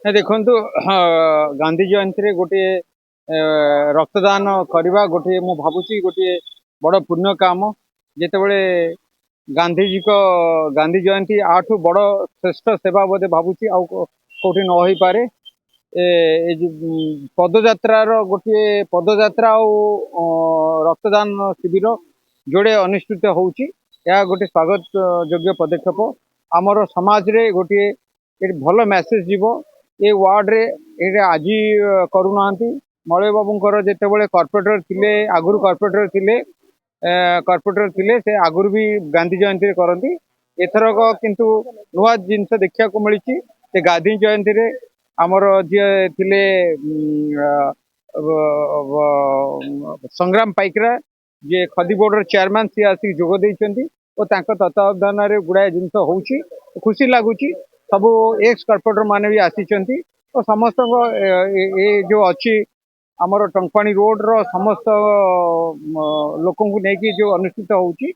देखु गांधी जयंती गोटे रक्तदान करवा गोटे मु भावुची गोटे बड़ पुण्य काम जिते गांधीजी को गांधी जयंती आठू बड़ श्रेष्ठ सेवा बोधे भावुची कौटी न हो पारे पदयात्रा गोटे पदयात्रा रक्तदान शिविर जोड़े अनुष्ठित होउची गोटे स्वागत योग्य पदक्षेप आमर समाज रे गोटे भल मेसेज जीवो ये वार्ड रे ये आज करूना मलय बाबूर जिते कॉर्पोरेटर थिले आगुरी कॉर्पोरेटर थिले से आगुरी भी गांधी जयंती करती एथरक किंतु नुआ जिनस देखा मिली से गांधी जयंती रे आमर जी थिले संग्राम पाइकरा जे खदी बोर्डर चेयरमैन सी आसिक जोग देइछंती और तत्वावधान गुड़ाए जिनस होउची खुशी लगुच सब एक्स कॉर्पोरेटर माने भी आसी और समस्त ये जो अच्छी आमर टंकपाणी रोड रो समस्त लोक जो अनुष्ठित होउची